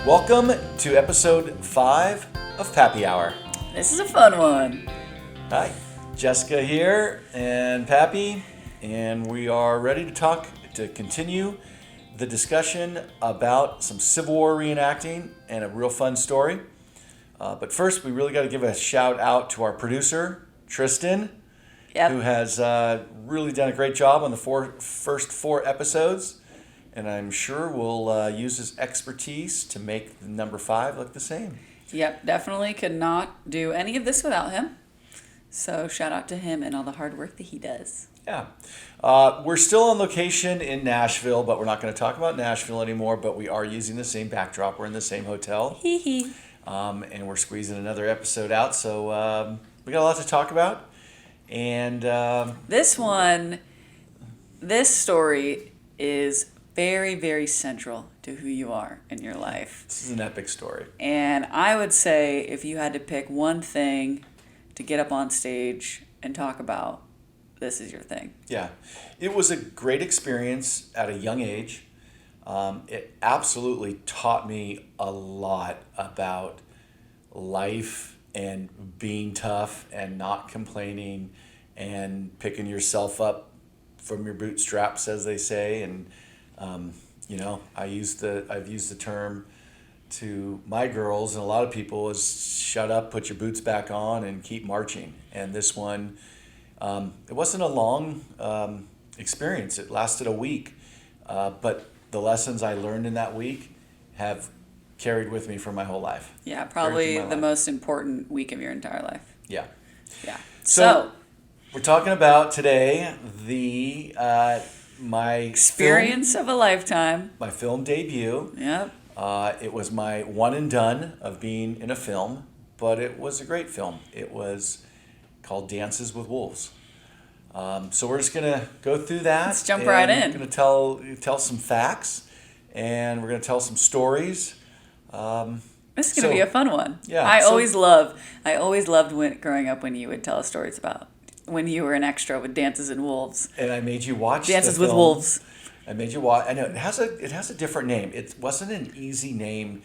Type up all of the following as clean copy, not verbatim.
Welcome to episode 5 of Pappy Hour. This is a fun one. Hi, Jessica here and Pappy, and we are ready to continue the discussion about some Civil War reenacting and a real fun story. But first, we really got to give a shout out to our producer, Tristan, who has really done a great job on the first four episodes. And I'm sure we'll use his expertise to make the number 5 look the same. Yep, definitely could not do any of this without him. So shout out to him and all the hard work that he does. Yeah. We're still on location in Nashville, but we're not going to talk about Nashville anymore. But we are using the same backdrop. We're in the same hotel. And we're squeezing another episode out. So we got a lot to talk about. And this story is very, very central to who you are in your life. This is an epic story. And I would say if you had to pick one thing to get up on stage and talk about, this is your thing. Yeah. It was a great experience at a young age. It absolutely taught me a lot about life and being tough and not complaining and picking yourself up from your bootstraps, as they say. And I've used the term to my girls and a lot of people is shut up, put your boots back on, and keep marching. And this one, it wasn't a long experience. It lasted a week, but the lessons I learned in that week have carried with me for my whole life. Yeah, probably the most important week of your entire life. Yeah. Yeah. So we're talking about today my experience of a lifetime. My film debut. Yep. It was my one and done of being in a film, but it was a great film. It was called Dances with Wolves. So we're just gonna go through that. Let's jump right in. We're gonna tell some facts, and we're gonna tell some stories. This is gonna be a fun one. Yeah. I always loved growing up when you would tell us stories about when you were an extra with Dances and Wolves. And I made you watch Dances with Wolves. I made you watch. I know it has a different name. It wasn't an easy name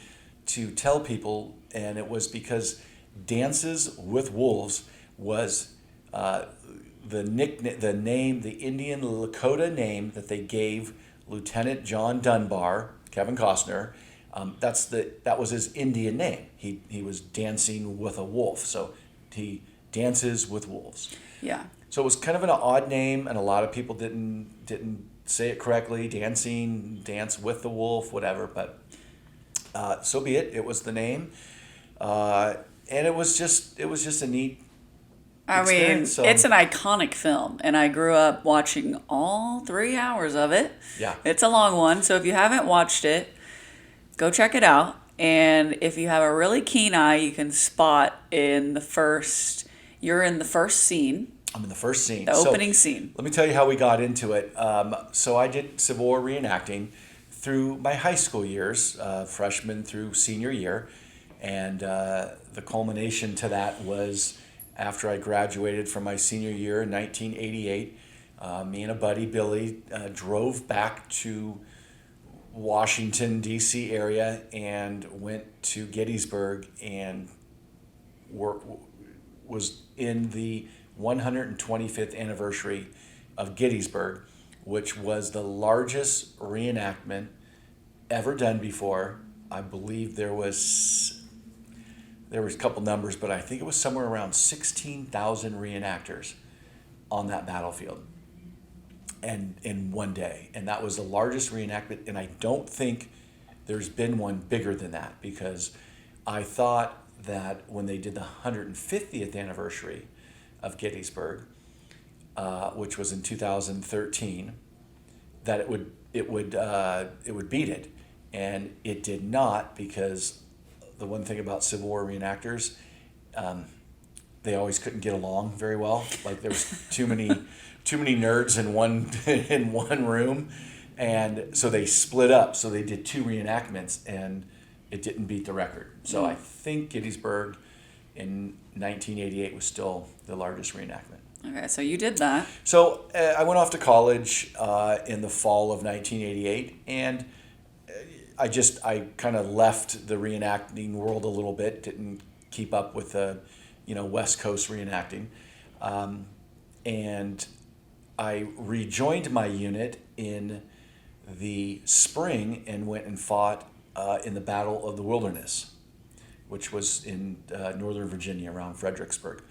to tell people, and it was because Dances with Wolves was the Indian Lakota name that they gave Lieutenant John Dunbar, Kevin Costner. That was his Indian name. He was dancing with a wolf, so he dances with wolves. Yeah. So it was kind of an odd name, and a lot of people didn't say it correctly. Dance with the wolf, whatever. But so be it. It was the name, and it was just a neat. It's an iconic film, and I grew up watching all 3 hours of it. Yeah. It's a long one, so if you haven't watched it, go check it out. And if you have a really keen eye, you can spot you're in the first scene. I'm in the first scene. The opening scene. Let me tell you how we got into it. So I did Civil War reenacting through my high school years, freshman through senior year. And the culmination to that was after I graduated from my senior year in 1988, me and a buddy, Billy, drove back to Washington, D.C. area and went to Gettysburg and was in the 125th anniversary of Gettysburg, which was the largest reenactment ever done before. I believe there was a couple numbers, but I think it was somewhere around 16,000 reenactors on that battlefield and in one day. And that was the largest reenactment, and I don't think there's been one bigger than that, because I thought that when they did the 150th anniversary of Gettysburg, which was in 2013, that it would beat it, and it did not, because the one thing about Civil War reenactors, they always couldn't get along very well. Like there was too many nerds in one room, and so they split up. So they did 2 reenactments, and it didn't beat the record. So I think Gettysburg in 1988 was still the largest reenactment. Okay, so you did that. So I went off to college in the fall of 1988, and I kind of left the reenacting world a little bit. Didn't keep up with the, West Coast reenacting, and I rejoined my unit in the spring and went and fought in the Battle of the Wilderness, which was in Northern Virginia around Fredericksburg.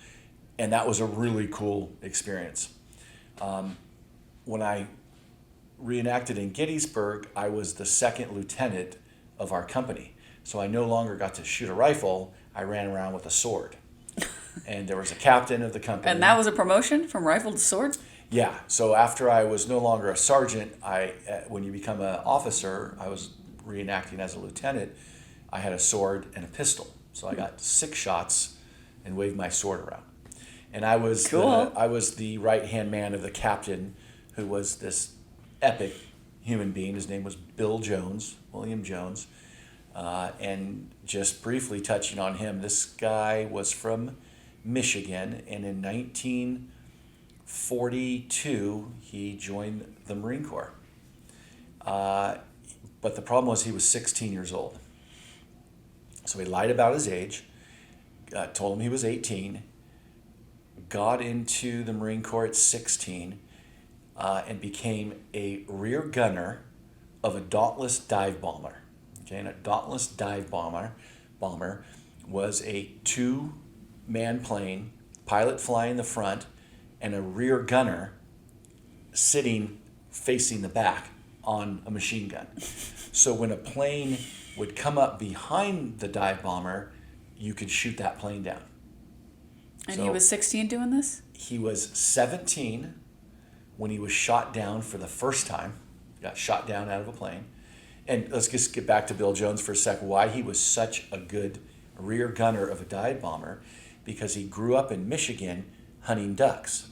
And that was a really cool experience. When I reenacted in Gettysburg, I was the second lieutenant of our company. So I no longer got to shoot a rifle, I ran around with a sword. And there was a captain of the company. And that was a promotion from rifle to sword? Yeah. So after I was no longer a sergeant, when you become an officer, I was reenacting as a lieutenant, I had a sword and a pistol. So I got 6 shots and waved my sword around. And I was the right-hand man of the captain, who was this epic human being. His name was William Jones. And just briefly touching on him, this guy was from Michigan, and in 1942 he joined the Marine Corps. But the problem was he was 16 years old. So he lied about his age, told him he was 18, got into the Marine Corps at 16, and became a rear gunner of a Dauntless dive bomber. Okay, and a Dauntless dive bomber was a 2-man plane, pilot flying the front, and a rear gunner sitting facing the back on a machine gun. So when a plane would come up behind the dive bomber, you could shoot that plane down. And he was 16 doing this? He was 17 when he was shot down for the first time. Got shot down out of a plane. And let's just get back to Bill Jones for a sec. Why he was such a good rear gunner of a dive bomber, because he grew up in Michigan hunting ducks.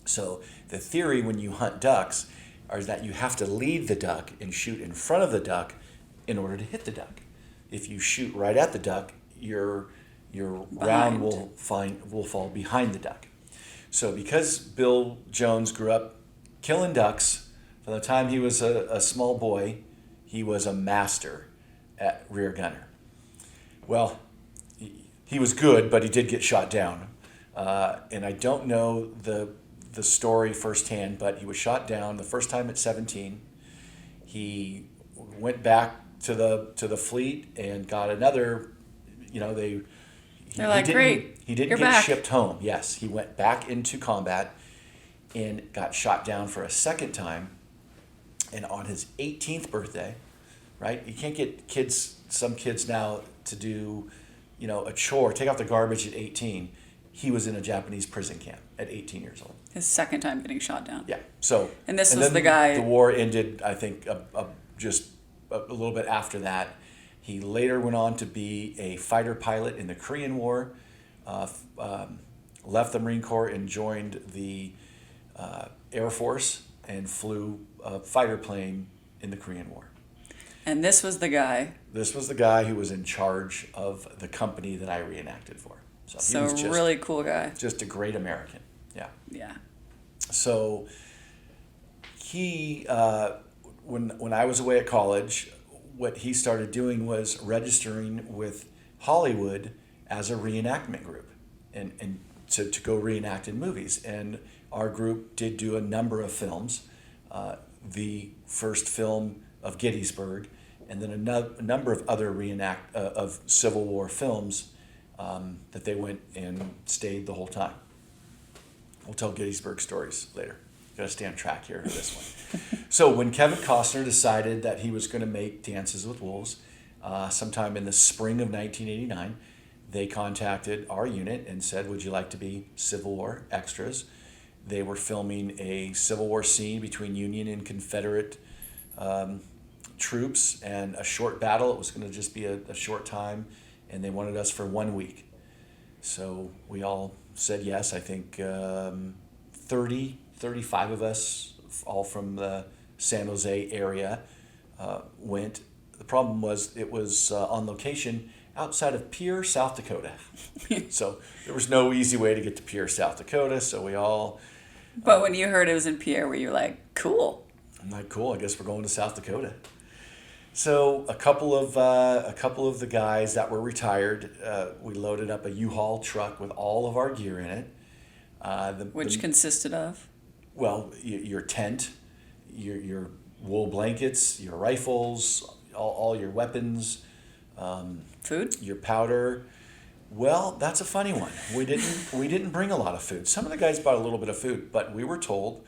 So the theory when you hunt ducks is that you have to lead the duck and shoot in front of the duck in order to hit the duck. If you shoot right at the duck, your round will fall behind the duck. So because Bill Jones grew up killing ducks, from the time he was a small boy, he was a master at rear gunner. Well, he was good, but he did get shot down. And I don't know the story firsthand, but he was shot down the first time at 17. He went back to the fleet and got another, They're like, great, he didn't you're get back. shipped home. Yes, he went back into combat and got shot down for a second time. And on his 18th birthday, right? You can't get some kids now to do, a chore, take out the garbage at 18. He was in a Japanese prison camp at 18 years old. His second time getting shot down. Yeah. So. And this was then the guy. The war ended, I think, just a little bit after that. He later went on to be a fighter pilot in the Korean War, left the Marine Corps and joined the Air Force and flew a fighter plane in the Korean War. And this was the guy. This was the guy who was in charge of the company that I reenacted for. So he was just, really cool guy. Just a great American. Yeah. Yeah. So he, when I was away at college, what he started doing was registering with Hollywood as a reenactment group and to go reenact in movies. And our group did do a number of films. The first film of Gettysburg, and then a number of other of Civil War films that they went and stayed the whole time. We'll tell Gettysburg stories later. Got to stay on track here for this one. So when Kevin Costner decided that he was going to make Dances with Wolves, sometime in the spring of 1989, they contacted our unit and said, would you like to be Civil War extras? They were filming a Civil War scene between Union and Confederate troops and a short battle. It was going to just be a short time, and they wanted us for 1 week. So we all said yes. I think 35 of us, all from the San Jose area, went. The problem was it was on location outside of Pierre, South Dakota. So there was no easy way to get to Pierre, South Dakota. So we all, But when you heard it was in Pierre, were you like, cool? I'm like, cool, I guess we're going to South Dakota. So a couple of the guys that were retired, we loaded up a U-Haul truck with all of our gear in it. Which consisted of? Well, your tent, your wool blankets, your rifles, all your weapons, Food? your powder. Well, that's a funny one. We didn't bring a lot of food. Some of the guys brought a little bit of food, but we were told,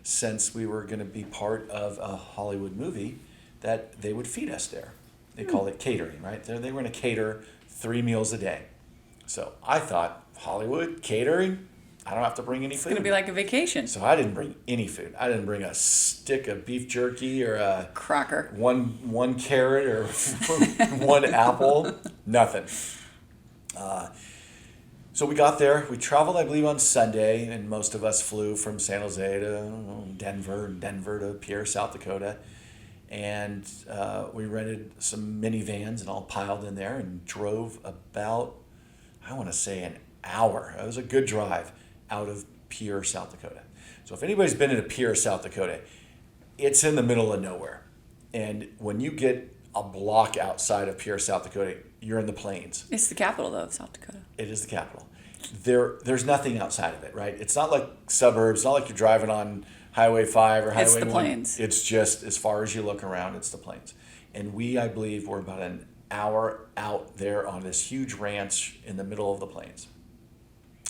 since we were going to be part of a Hollywood movie, that they would feed us there. They call it catering, right? They were going to cater 3 meals a day. So I thought, Hollywood catering, I don't have to bring any food. It's going to be like a vacation. So I didn't bring any food. I didn't bring a stick of beef jerky or a Cracker. one carrot or one apple. Nothing. So we got there. We traveled, I believe, on Sunday, and most of us flew from San Jose to Denver, and Denver to Pierre, South Dakota. And we rented some minivans and all piled in there and drove about, I want to say, an hour. It was a good drive out of Pierre, South Dakota. So if anybody's been in Pierre, South Dakota, it's in the middle of nowhere. And when you get a block outside of Pierre, South Dakota, you're in the plains. It's the capital, though, of South Dakota. It is the capital. There's nothing outside of it, right? It's not like suburbs. It's not like you're driving on Highway 5 or Highway 1. It's the plains. It's just, as far as you look around, it's the plains. And we, I believe, were about an hour out there on this huge ranch in the middle of the plains.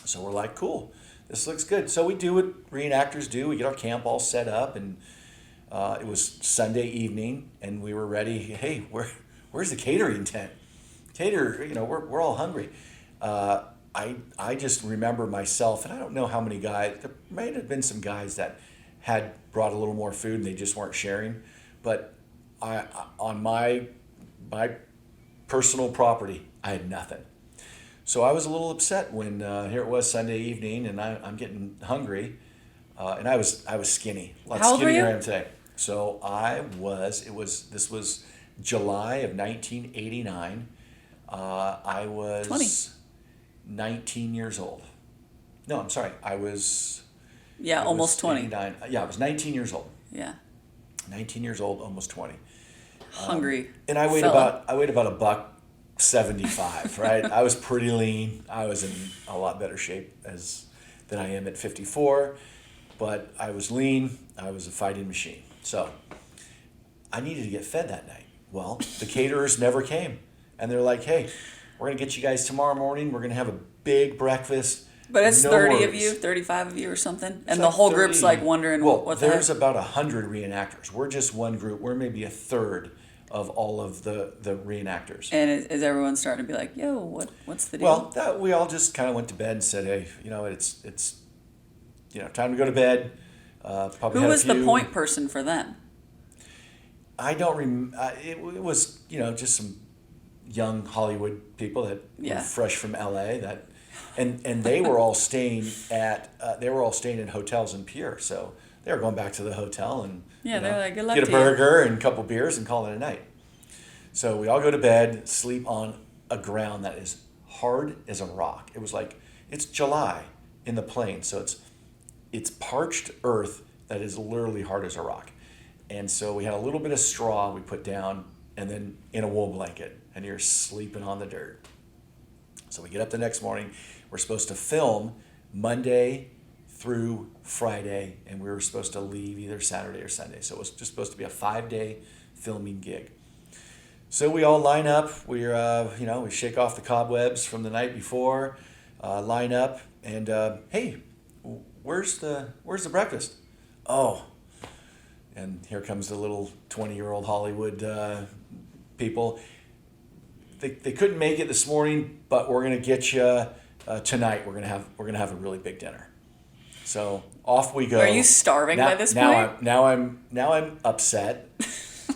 So we're like, cool, this looks good. So we do what reenactors do. We get our camp all set up, and it was Sunday evening, and we were ready. Hey, where's the catering tent? Cater, we're all hungry. I just remember myself, and I don't know how many guys, there might have been some guys that had brought a little more food and they just weren't sharing. But on my personal property, I had nothing. So I was a little upset when here it was Sunday evening, and I'm getting hungry, and I was skinny, a lot How old were skinnier you? than I am today. So this was July of 1989. I was 20. 19 years old. No, I'm sorry. I was Almost 20. 89. Yeah, I was 19 years old. Yeah. 19 years old, almost 20. Hungry. And I weighed fella. about $175, right? I was pretty lean. I was in a lot better shape than I am at 54, but I was lean. I was a fighting machine. So I needed to get fed that night. Well, the caterers never came. And they're like, hey, we're going to get you guys tomorrow morning. We're going to have a big breakfast. But it's No 30 of worries. you, 35 of you or something. And It's the like whole 30. group's like wondering Well, what the heck. there's about 100 reenactors. We're just one group. We're maybe a third of all of the reenactors. And is everyone starting to be like, yo, what's the deal? Well, we all just kind of went to bed and said, hey, it's time to go to bed. Probably Who had a was the few- point person for them? I don't remember. It was, just some young Hollywood people that Yeah. were fresh from LA and they were all staying in hotels in Pierre. So they were going back to the hotel and Yeah, they're like, good luck get a to you. burger and a couple beers and call it a night. So we all go to bed, sleep on a ground that is hard as a rock. It was like, it's July in the plains, so it's parched earth that is literally hard as a rock. And so we had a little bit of straw we put down, and then in a wool blanket, and you're sleeping on the dirt. So we get up the next morning. We're supposed to film Monday through Friday, and we were supposed to leave either Saturday or Sunday. So it was just supposed to be a 5-day filming gig. So we all line up. We shake off the cobwebs from the night before, line up, and hey, where's the breakfast? Oh, and here comes the little 20-year-old Hollywood people. They couldn't make it this morning, but we're gonna get you tonight. We're gonna have a really big dinner. So off we go. Are you starving by this point? Now I'm upset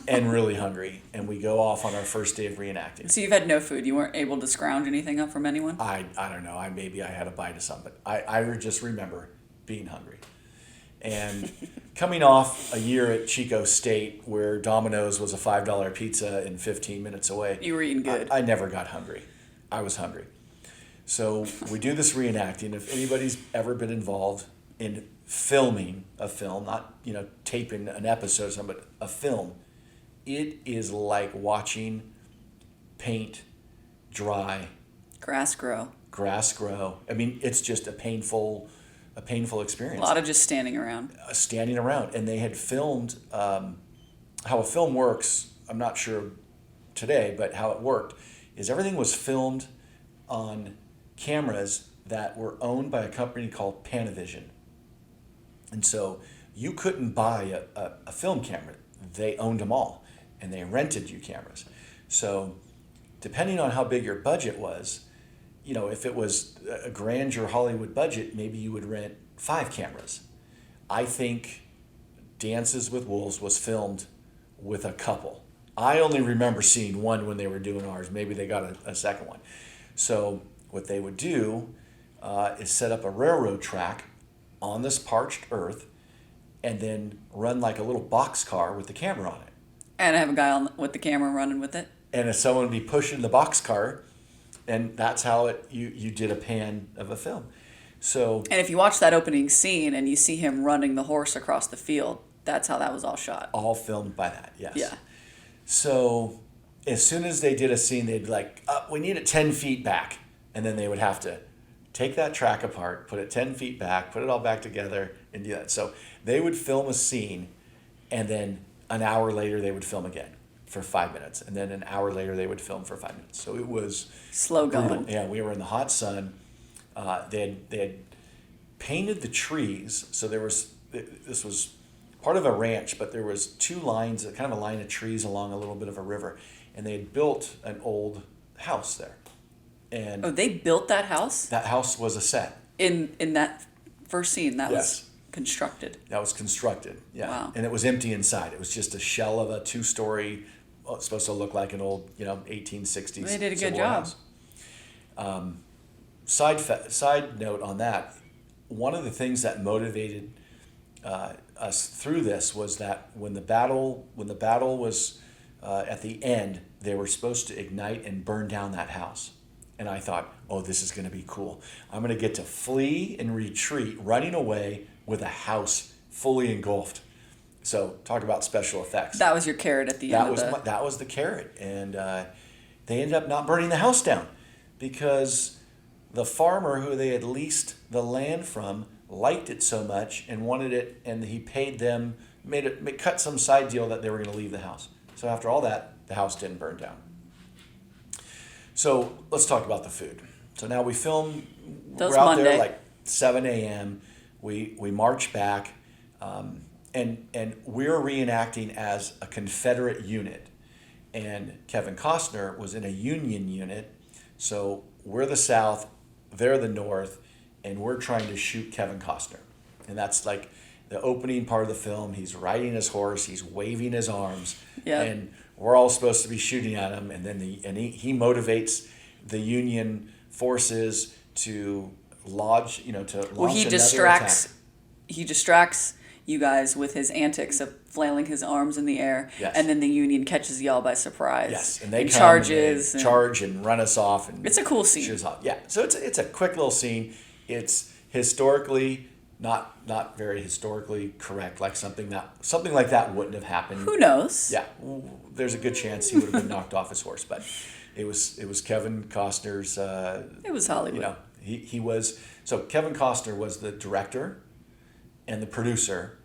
and really hungry, and we go off on our first day of reenacting. So you've had no food. You weren't able to scrounge anything up from anyone? I don't know. Maybe I had a bite of something, but I just remember being hungry. And coming off a year at Chico State where Domino's was a $5 pizza and 15 minutes away. You were eating good. I never got hungry. I was hungry. So we do this reenacting. If anybody's ever been involved in filming a film, not, taping an episode or something, but a film, it is like watching paint dry, Grass grow. grass grow. I mean, it's just a painful experience. A lot of just standing around. Standing around, and they had filmed how a film works. I'm not sure today, but how it worked is everything was filmed on cameras that were owned by a company called Panavision, and so you couldn't buy a film camera. They owned them all, and they rented you cameras. So depending on how big your budget was, if it was a grandeur Hollywood budget, maybe you would rent 5 cameras. I think Dances with Wolves was filmed with a couple. I only remember seeing one when they were doing ours. Maybe they got a second one. So what they would do is set up a railroad track on this parched earth and then run like a little boxcar with the camera on it. And have a guy with the camera running with it. And if someone would be pushing the boxcar, and that's how you did a pan of a film. So And if you watch that opening scene and you see him running the horse across the field, that's how that was all shot. all filmed by that, yes. Yeah. So as soon as they did a scene, they'd be like, we need it 10 feet back. And then they would have to take that track apart, put it 10 feet back, put it all back together, and do that. So they would film a scene, and then an hour later they would film again for 5 minutes. And then an hour later they would film for 5 minutes. So it was Slow going. brutal. Yeah, we were in the hot sun. They had painted the trees. So this was part of a ranch, but there was 2 lines, kind of a line of trees along a little bit of a river. And they had built an old house there. And Oh, they built that house? that house was a set. In that first scene, that Yes. was constructed. That was constructed. Yeah. Wow. And it was empty inside. It was just a shell of a 2-story, it's supposed to look like an old, 1860s. They did a good Civil job. House. Side note on that, one of the things that motivated us through this was that when the battle was at the end, they were supposed to ignite and burn down that house. And I thought, oh, this is going to be cool. I'm going to get to flee and retreat, running away with a house fully engulfed. So talk about special effects. That was your carrot at the That end was of the... that was the carrot, and they ended up not burning the house down because the farmer who they had leased the land from liked it so much and wanted it, and he paid them, cut some side deal that they were going to leave the house. So after all that, the house didn't burn down. So let's talk about the food. So now we film. That was we're out Monday. there like 7 a.m. We march back, and we're reenacting as a Confederate unit, and Kevin Costner was in a Union unit. So we're the South, they're the North, and we're trying to shoot Kevin Costner, and that's like the opening part of the film. He's riding his horse, he's waving his arms, Yeah. and we're all supposed to be shooting at him, and then he motivates the Union forces to launch Well, he another distracts. attack. He distracts you guys with his antics of flailing his arms in the air, Yes. and then the Union catches y'all by surprise. Yes, and they come charges. and they charge and run us off, and It's a cool scene. shoot us off. Yeah, so it's a quick little scene. It's historically not very historically correct, like something like that wouldn't have happened. Who knows? Yeah, there's a good chance he would have been knocked off his horse, but it was Kevin Costner's. It was Hollywood. He was, so Kevin Costner was the director and the producer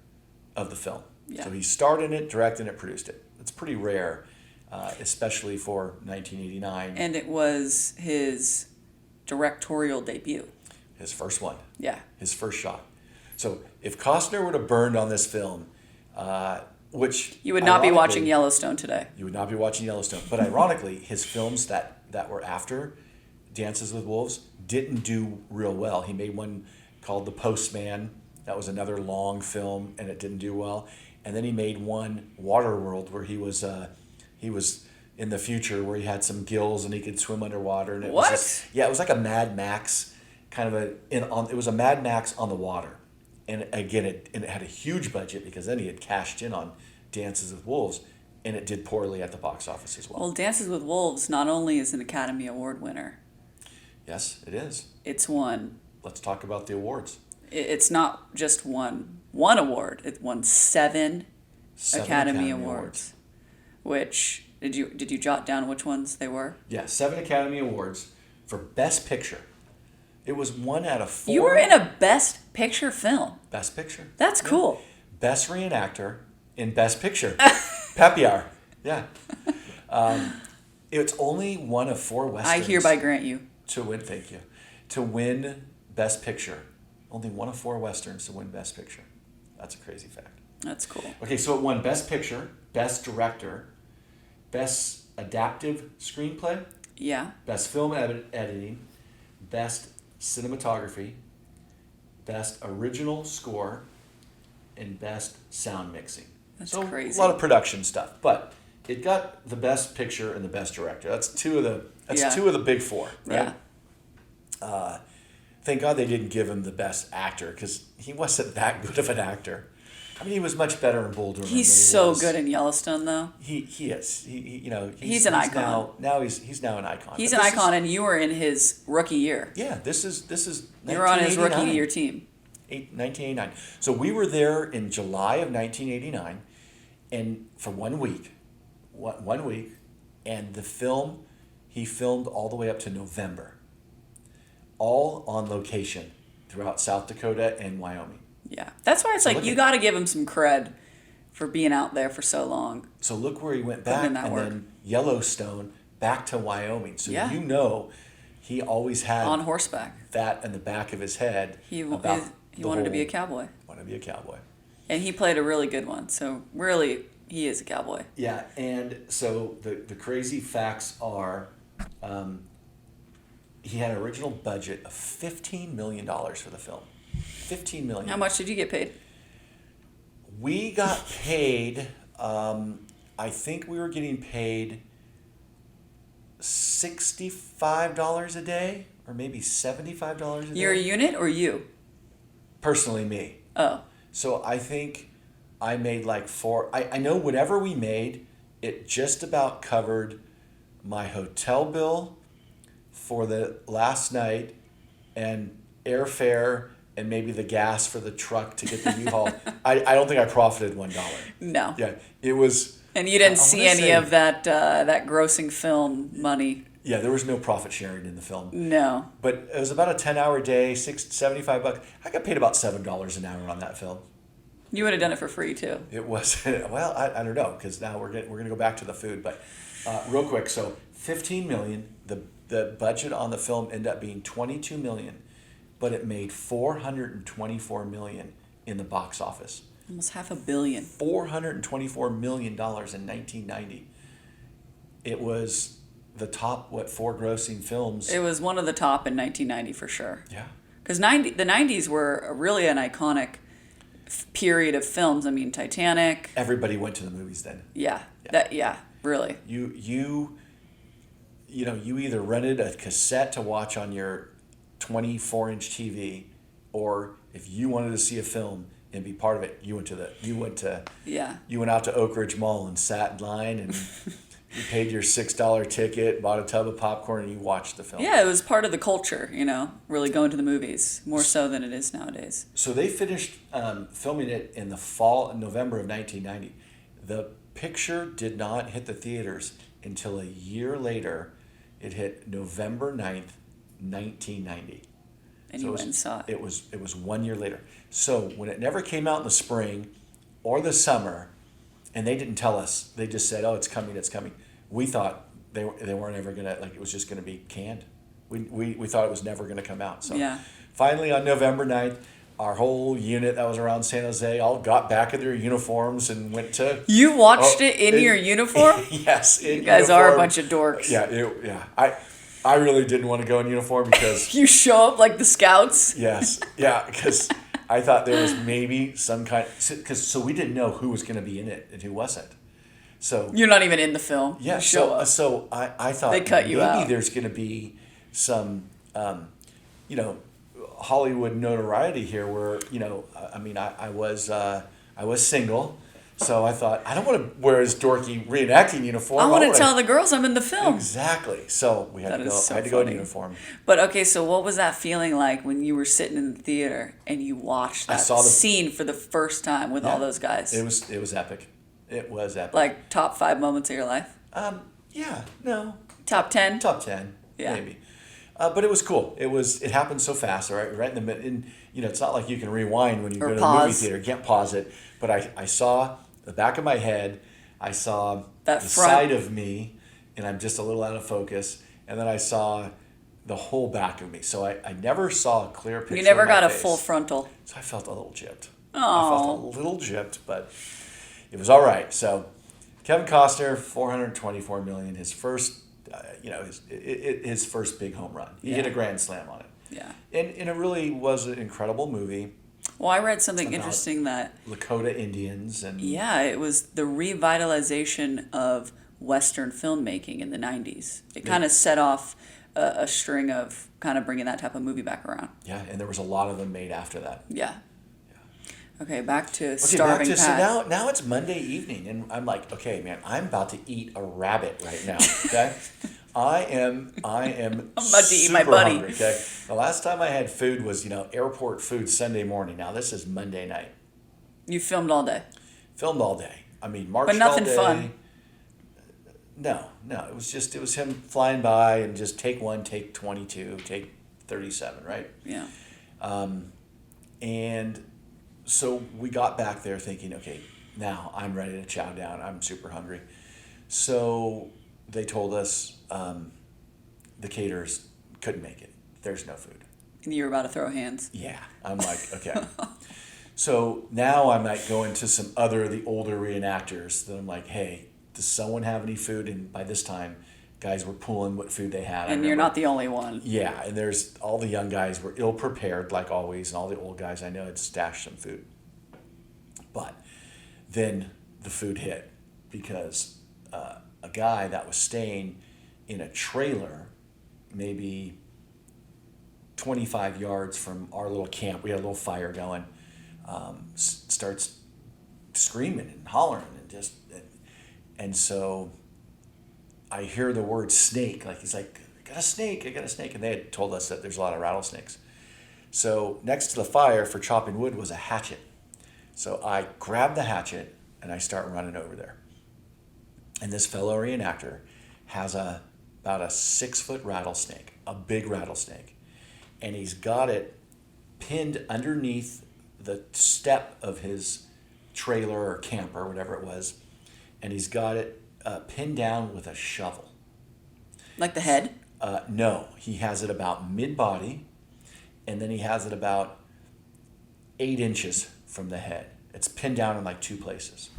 of the film. Yeah. So he starred in it, directed it, produced it. It's pretty rare, especially for 1989. And it was his directorial debut. His first one. Yeah. His first shot. So if Costner would have burned on this film, which You would not be watching ironically- Yellowstone today. You would not be watching Yellowstone. But ironically, his films that were after Dances with Wolves didn't do real well. He made one called The Postman. That was another long film, and it didn't do well. And then he made one, Waterworld, where he was in the future, where he had some gills and he could swim underwater. And it What? was it was like a Mad Max kind of it was a Mad Max on the water. And again, it had a huge budget because then he had cashed in on Dances with Wolves, and it did poorly at the box office as well. Well, Dances with Wolves not only is an Academy Award winner, Yes, it is. it's won. Let's talk about the awards. It's not just one award. It won seven 7 Academy Awards. Which did you jot down which ones they were? Yeah, 7 Academy Awards for Best Picture. It was 1 out of 4. You were in a Best Picture film. Best Picture. That's cool. Best Reenactor in Best Picture. Pappy Hour. Yeah. It's only 1 of 4 westerns. I hereby grant you. To win, thank you. To win Best Picture. Only 1 of 4 westerns to win Best Picture. That's a crazy fact. That's cool. Okay, so it won Best Picture, Best Director, Best Adaptive Screenplay, Yeah. Best Film Editing, Best Cinematography, Best Original Score, and Best Sound Mixing. That's so crazy. A lot of production stuff, but it got the Best Picture and the Best Director. That's two of the big 4, right? Yeah. Thank God they didn't give him the Best Actor because he wasn't that good of an actor. I mean, he was much better in Bull Durham. He's so good in Yellowstone, though. He is. He's an icon. He's now an icon. He's But an this icon, is- and you were in his rookie year. Yeah, this is. You were on his rookie 1989. year team. 1989. So we were there in July of 1989, and for 1 week, 1 week, and the film, he filmed all the way up to November, all on location throughout South Dakota and Wyoming. Yeah. That's why it's like look you at- got to give him some cred for being out there for so long. So look where he went Put back, in that and work. then Yellowstone back to Wyoming. So Yeah. he always had On horseback. that in the back of his head. He about the wanted to be a whole- cowboy. Wanted to be a cowboy. And he played a really good one. So really, he is a cowboy. Yeah, and so the crazy facts are, he had an original budget of $15 million for the film. $15 million. How much did you get paid? We got paid. I think we were getting paid $65 a day, or maybe $75 a day. Your unit or you? Personally, me. Oh. So I think I made like 4. I know whatever we made, it just about covered my hotel bill for the last night and airfare and maybe the gas for the truck to get the U-Haul. I don't think I profited $1. No. Yeah, it was. And you didn't I see wanna any say- of that grossing film money. Yeah, there was no profit sharing in the film. No. But it was about a 10-hour day, $75. I got paid about $7 an hour on that film. You would have done it for free too. It was, well, I don't know, because now we're gonna go back to the food, but real quick, so $15 million, the budget on the film ended up being $22 million, but it made $424 million in the box office. Almost $500 million. $424 million in 1990. It was the top, 4 grossing films? It was one of the top in 1990 for sure. Yeah. Because the 90s were really an iconic period of films. I mean, Titanic. Everybody went to the movies then. Yeah. Really. You either rented a cassette to watch on your 24-inch TV, or if you wanted to see a film and be part of it, you went out to Oak Ridge Mall and sat in line and you paid your $6 ticket, bought a tub of popcorn, and you watched the film. Yeah, it was part of the culture, really going to the movies, more so than it is nowadays. So they finished filming it in November of 1990. The picture did not hit the theaters until a year later. It hit November 9th, 1990. And you went and saw it. It was 1 year later. So when it never came out in the spring or the summer, and they didn't tell us, they just said, "Oh, it's coming, it's coming." We thought they weren't ever gonna, it was just gonna be canned. We thought it was never gonna come out. So Yeah. finally on November 9th, our whole unit that was around San Jose all got back in their uniforms and went to. You watched it in your uniform? Yes. You guys are a bunch of dorks. Yeah. I really didn't want to go in uniform because. You show up like the scouts? Yes. Yeah, because I thought there was maybe some kind. So we didn't know who was going to be in it and who wasn't. So. You're not even in the film. Yeah. You show up. So I thought They cut you maybe out. there's going to be some, Hollywood notoriety here, where I was single, so I thought I don't want to wear his dorky reenacting uniform. I want to tell the girls I'm in the film. Exactly. So we had That to go. is so I had to go in funny. uniform. But okay, so what was that feeling like when you were sitting in the theater and you watched that saw the- scene for the first time with all those guys? It was epic. It was epic. Like top 5 moments of your life? Yeah, no, Top 10? top 10, Yeah. maybe. But it was cool. It happened so fast, right in the middle. And it's not like you can rewind when you Or go to the movie pause. theater. You can't pause it. But I saw the back of my head. I saw That the front. side of me, and I'm just a little out of focus. And then I saw the whole back of me. So I never saw a clear picture. You never of my got a face. full frontal. So I felt a little gypped. Aw. I felt a little gypped, but it was all right. So Kevin Costner, $424 million, his first, his first big home run. He hit a grand slam on it. Yeah. And it really was an incredible movie. Well, I read something About- interesting that, Lakota Indians and yeah, it was the revitalization of Western filmmaking in the 90s. It kind of set off a string of kind of bringing that type of movie back around. yeah, and there was a lot of them made after that. Yeah. Okay, back to Okay, Starving so Path. now it's Monday evening, and I'm like, okay, man, I'm about to eat a rabbit right now. Okay, I am. I'm about to eat my super buddy. hungry, okay, the last time I had food was airport food Sunday morning. Now this is Monday night. You filmed all day. Filmed all day. I mean, marched But nothing all day. fun. No. It was him flying by and just take 1, take 22, take 37, right? Yeah. And so we got back there thinking, okay, now I'm ready to chow down. I'm super hungry. So they told us the caterers couldn't make it. There's no food. And you were about to throw hands. Yeah. I'm like, okay. So now I might go into some the older reenactors that I'm like, hey, does someone have any food? And by this time, guys were pulling what food they had. And you're not the only one. Yeah, and there's all the young guys were ill prepared like always, and all the old guys I know had stashed some food. But then the food hit because a guy that was staying in a trailer, maybe 25 yards from our little camp, we had a little fire going, starts screaming and hollering and so I hear the word snake, like he's like, I got a snake, and they had told us that there's a lot of rattlesnakes. So next to the fire for chopping wood was a hatchet. So I grab the hatchet and I start running over there. And this fellow reenactor has about a 6-foot rattlesnake, a big rattlesnake, and he's got it pinned underneath the step of his trailer or camper, whatever it was, and he's got it pinned down with a shovel. Like the head? No, he has it about mid-body, and then he has it about 8 inches from the head. It's pinned down in like 2 places.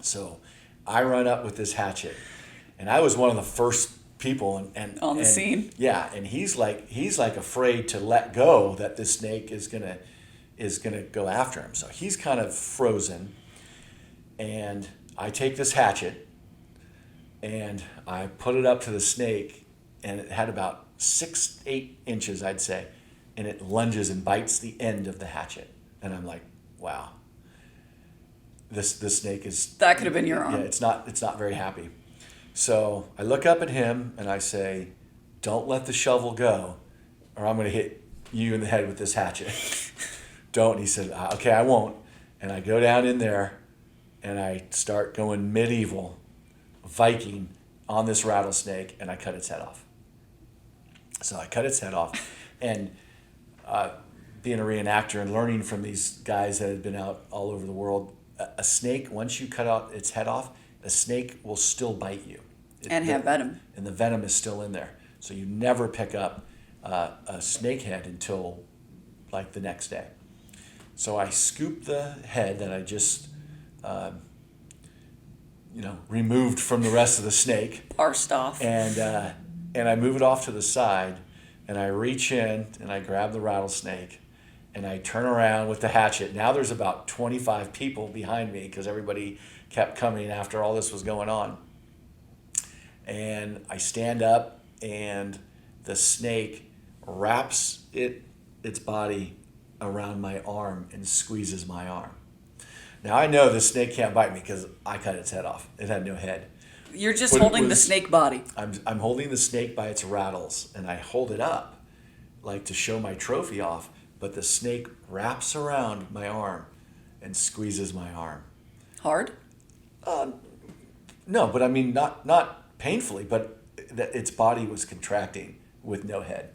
So I run up with this hatchet, and I was one of the first people and On the scene. Yeah, and he's like afraid to let go that this snake is gonna go after him. So he's kind of frozen, and I take this hatchet and I put it up to the snake, and it had about 6-8 inches, I'd say, and it lunges and bites the end of the hatchet, and I'm like, wow, this snake is, That could have been your arm. yeah, it's not very happy. So I look up at him and I say, don't let the shovel go, or I'm going to hit you in the head with this hatchet. Don't. And he said, okay, I won't. And I go down in there and I start going medieval Viking on this rattlesnake, and I cut its head off. So I cut its head off, and being a reenactor and learning from these guys that had been out all over the world, a snake, once you cut out its head off, a snake will still bite you. And have venom. And the venom is still in there. So you never pick up a snake head until like the next day. So I scoop the head that I just removed from the rest of the snake, Parsed off. and I move it off to the side, and I reach in and I grab the rattlesnake, and I turn around with the hatchet. Now there's about 25 people behind me because everybody kept coming after all this was going on. And I stand up, and the snake wraps its body around my arm and squeezes my arm. Now I know the snake can't bite me because I cut its head off. It had no head. You're just But it holding the was- snake body. I'm holding the snake by its rattles, and I hold it up like to show my trophy off, but the snake wraps around my arm and squeezes my arm. Hard? No, but I mean not painfully, but that its body was contracting with no head.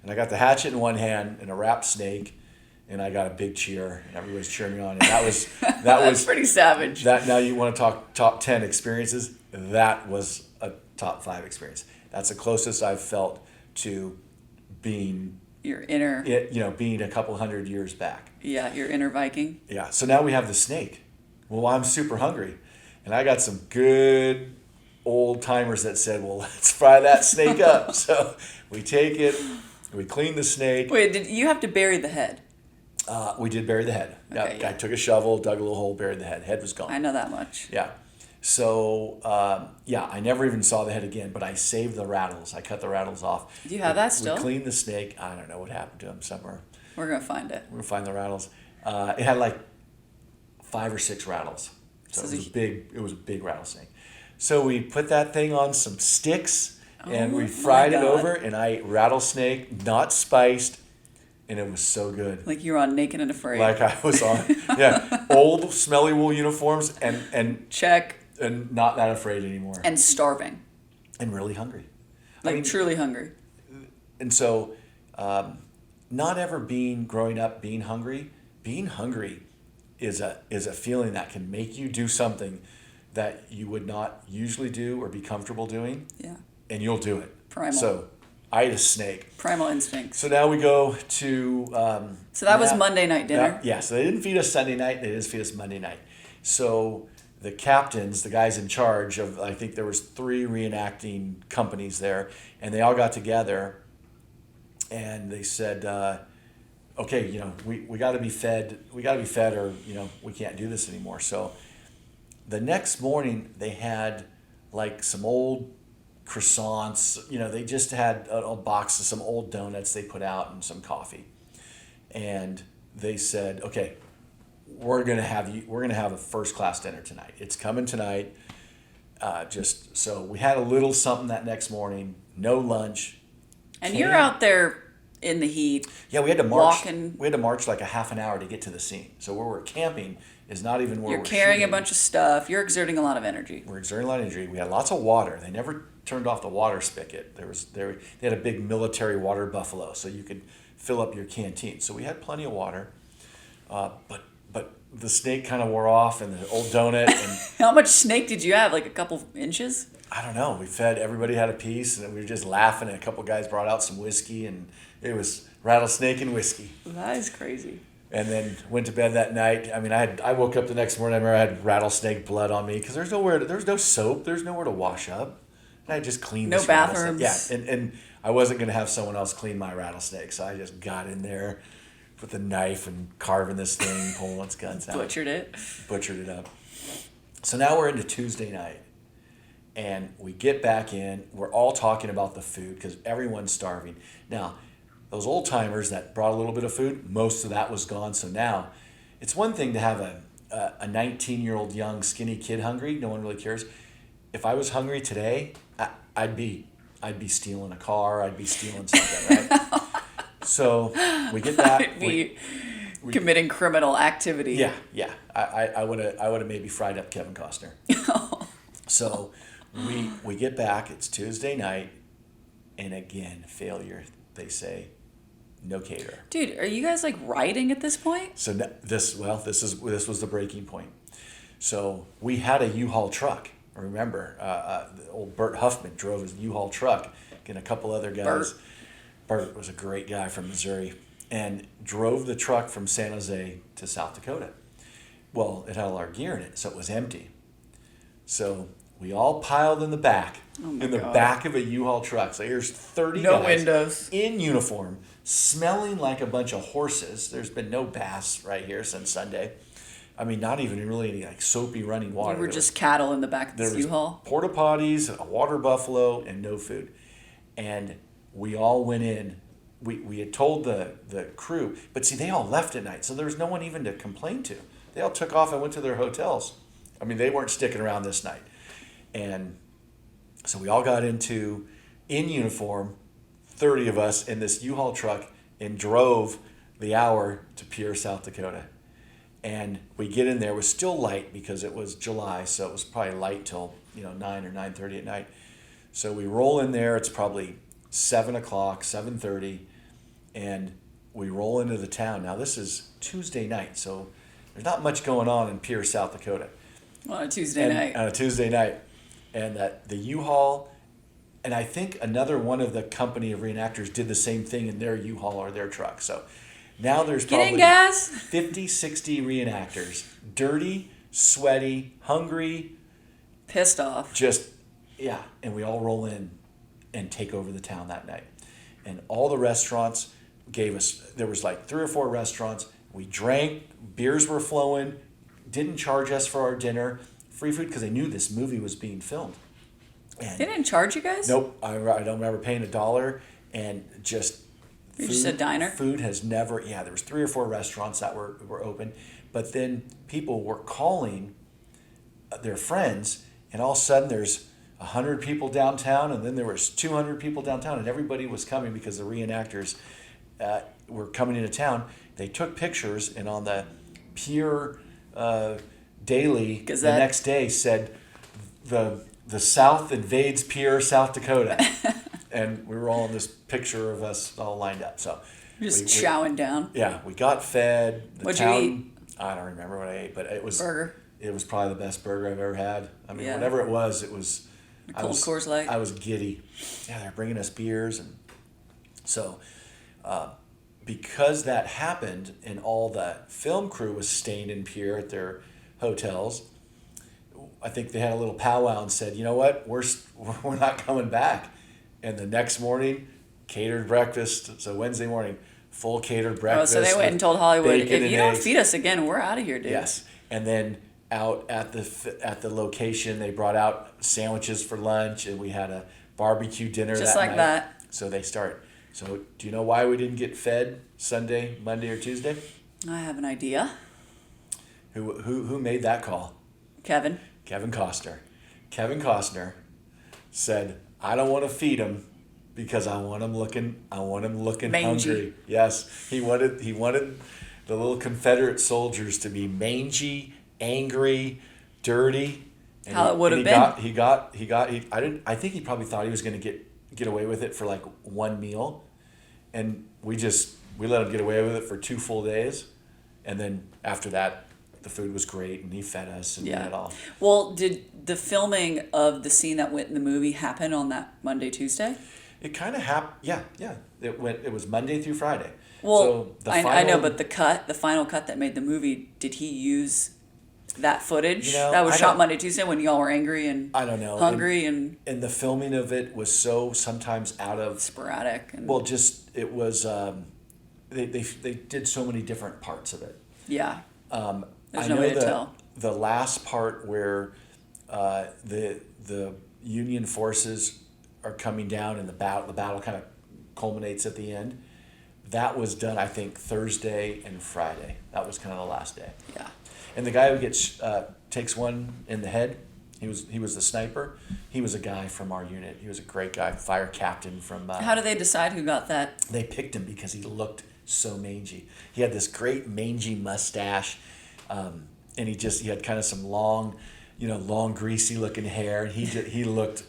And I got the hatchet in one hand and a wrapped snake, and I got a big cheer, and everybody's cheering me on. And that was That's pretty savage. that. Now you want to talk top 10 experiences? That was a top 5 experience. That's the closest I've felt to being Your inner, being a couple hundred years back. your inner Viking. Yeah. So now we have the snake. Well, I'm super hungry, and I got some good old timers that said, "Well, let's fry that snake up." So we take it, we clean the snake. Wait, did you have to bury the head? We did bury the head. Okay, yeah. I took a shovel, dug a little hole, buried the head. Head was gone. I know that much. Yeah. So, I never even saw the head again, but I saved the rattles. I cut the rattles off. Do you have that still? We cleaned the snake. I don't know what happened to him somewhere. We're going to find it. We're going to find the rattles. It had like 5 or 6 rattles. So it was a big rattlesnake. So we put that thing on some sticks and we fried it over, and I ate rattlesnake, not spiced, and it was so good. Like you were on Naked and Afraid. Like I was on, old smelly wool uniforms and Check. and not that afraid anymore. And starving. And really hungry. Like truly hungry. And so, not ever growing up being hungry is a feeling that can make you do something that you would not usually do or be comfortable doing. Yeah. And you'll do it. Primal. So I ate a snake. Primal instincts. So now we go to. So that was Monday night dinner? So they didn't feed us Sunday night. They just feed us Monday night. So the captains, the guys in charge of, I think there was 3 reenacting companies there, and they all got together, and they said, okay, we got to be fed. We got to be fed, or we can't do this anymore. So the next morning they had like some old croissants. They just had a box of some old donuts they put out and some coffee, and they said, okay, we're gonna have a first class dinner tonight. It's coming tonight. So we had a little something that next morning. No lunch. And you're out there in the heat. Yeah, we had to march. Walking. We had to march like a half an hour to get to the scene. So where we're camping is not even where You're we're carrying shooting. a bunch of stuff. You're exerting a lot of energy. We're exerting a lot of energy. We had lots of water. They never turned off the water spigot. They had a big military water buffalo, so you could fill up your canteen. So we had plenty of water, but the snake kind of wore off, and the old donut. And How much snake did you have? Like a couple inches? I don't know. We fed, everybody had a piece, and we were just laughing, and a couple guys brought out some whiskey, and it was rattlesnake and whiskey. That is crazy. And then went to bed that night. I mean, I woke up the next morning. I remember I had rattlesnake blood on me because there's no soap, there's nowhere to wash up. And I just cleaned this bathrooms. rattlesnake. Yeah, and I wasn't gonna have someone else clean my rattlesnake, so I just got in there with a knife and carving this thing, pulling its guts out. Butchered it up. So now we're into Tuesday night, and we get back in. We're all talking about the food because everyone's starving. Now, those old timers that brought a little bit of food, most of that was gone. So now, it's one thing to have a 19-year-old young skinny kid hungry. No one really cares. If I was hungry today, I'd be stealing a car. I'd be stealing something, right? So we get back. I'd be committing criminal activity. Yeah. I would have maybe fried up Kevin Costner. So we get back. It's Tuesday night, and again, failure. They say, no caterer. Dude, are you guys like riding at this point? So this was the breaking point. So we had a U-Haul truck. Remember, old Bert Huffman drove his U-Haul truck, and a couple other guys. Bert was a great guy from Missouri, and drove the truck from San Jose to South Dakota. Well, it had all our gear in it, so it was empty. So we all piled in the back, back of a U-Haul truck. So here's 30 no guys windows, in uniform, smelling like a bunch of horses. There's been no baths right here since Sunday. I mean, not even really any like soapy running water. You were just cattle in the back of this U-Haul. Porta potties, a water buffalo, and no food. And we all went in we had told the crew, but see, they all left at night, so there was no one even to complain to. They all took off and went to their hotels. I mean, they weren't sticking around this night. And so we all got in uniform, 30 of us in this U-Haul truck, and drove the hour to Pierre, South Dakota. And we get in there, it was still light because it was July, so it was probably light till 9 or 9:30 at night. So we roll in there, it's probably 7 o'clock, 7:30, and we roll into the town. Now this is Tuesday night, so there's not much going on in Pierre, South Dakota. On a Tuesday night. On a Tuesday night. And that the U-Haul, and I think another one of the company of reenactors did the same thing in their U-Haul or their truck. So now there's Getting probably gas. 50, 60 reenactors. Dirty, sweaty, hungry. Pissed off. And we all roll in and take over the town that night. And all the restaurants gave us, there was like 3 or 4 restaurants. We drank, beers were flowing, didn't charge us for our dinner, free food because they knew this movie was being filmed. And They didn't charge you guys? nope, I don't remember paying $1, and just You're just a diner? Food has never, there was 3 or 4 restaurants that were open, but then people were calling their friends, and all of a sudden there's 100 people downtown, and then there was 200 people downtown, and everybody was coming because the reenactors were coming into town. They took pictures, and on the Pierre Daily Gazette. the next day said the South invades Pierre, South Dakota. And we were all in this picture of us all lined up. So Just chowing down. Yeah, we got fed. What'd you eat? I don't remember what I ate, but it was Burger. It was probably the best burger I've ever had. I mean, Yeah. whatever it was. Cold Coors Light. I was giddy. Yeah, they're bringing us beers, and so because that happened, and all the film crew was staying in Pierre at their hotels, I think they had a little powwow and said, you know what, we're not coming back. And the next morning, catered breakfast. So Wednesday morning, full catered breakfast. Oh, so they went and told Hollywood, bacon if you and don't eggs. feed us again, we're out of here, dude. Yes, and then out at the location, they brought out sandwiches for lunch, and we had a barbecue dinner Just that like night. that. So they start. So do you know why we didn't get fed Sunday, Monday, or Tuesday? I have an idea. Who made that call? Kevin. Kevin Costner. Kevin Costner said, "I don't want to feed him because I want him looking Mangy. hungry." Yes, he wanted the little Confederate soldiers to be mangy, angry, dirty. And How it would have been. I think he probably thought he was going to get away with it for like one meal, and we let him get away with it for 2 full days, and then after that, the food was great, and he fed us, and we had all. Well, did the filming of the scene that went in the movie happen on that Monday, Tuesday? It kind of happened. Yeah. It was Monday through Friday. Well, so I know, but the final cut that made the movie, did he use that footage that was shot Monday, Tuesday when y'all were angry and I don't know, hungry and the filming of it was so sometimes out of sporadic? And, well, just it was. They did so many different parts of it. yeah. There's I no know way to tell. The last part where the Union forces are coming down and the battle kind of culminates at the end. That was done, I think, Thursday and Friday. That was kind of the last day. Yeah. And the guy who takes one in the head, he was the sniper. He was a guy from our unit. He was a great guy, fire captain from. How do they decide who got that? They picked him because he looked so mangy. He had this great mangy mustache, and he had kind of some long greasy looking hair. And he looked.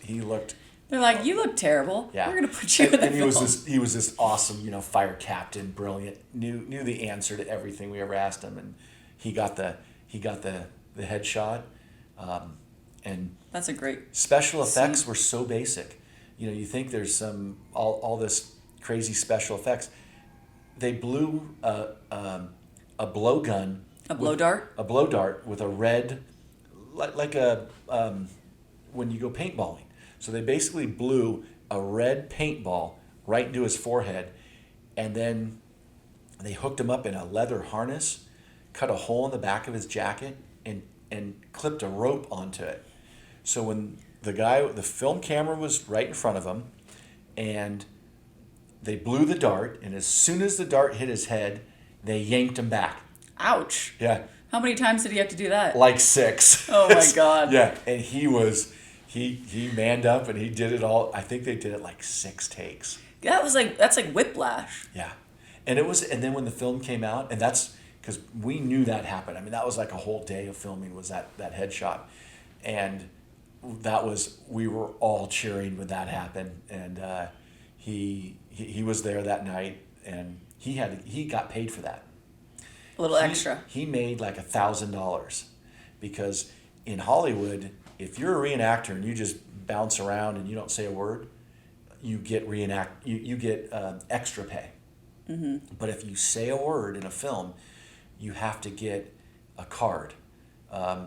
They're like, you look terrible. Yeah. We're gonna put you in the and film. he was this awesome, fire captain, brilliant, knew the answer to everything we ever asked him, and he got the headshot, and That's a great special effects scene. were so basic. You think there's some all this crazy special effects. They blew a blowgun, A blow dart? a blow dart with a red, like a when you go paintballing. So they basically blew a red paintball right into his forehead, and then they hooked him up in a leather harness, cut a hole in the back of his jacket, and clipped a rope onto it. So when the film camera was right in front of him, and they blew the dart, and as soon as the dart hit his head, they yanked him back. Ouch. Yeah, How many times did he have to do that? like 6. Oh my God. Yeah, and he manned up and he did it all. I think they did it like 6 takes. That's like whiplash. Yeah, and then when the film came out, and that's because we knew that happened. I mean, that was like a whole day of filming was that headshot, and we were all cheering when that happened, and he was there that night, and he got paid for that. A little extra. He made like $1,000 because in Hollywood, if you're a reenactor and you just bounce around and you don't say a word, you get extra pay. Mm-hmm. But if you say a word in a film, you have to get a card.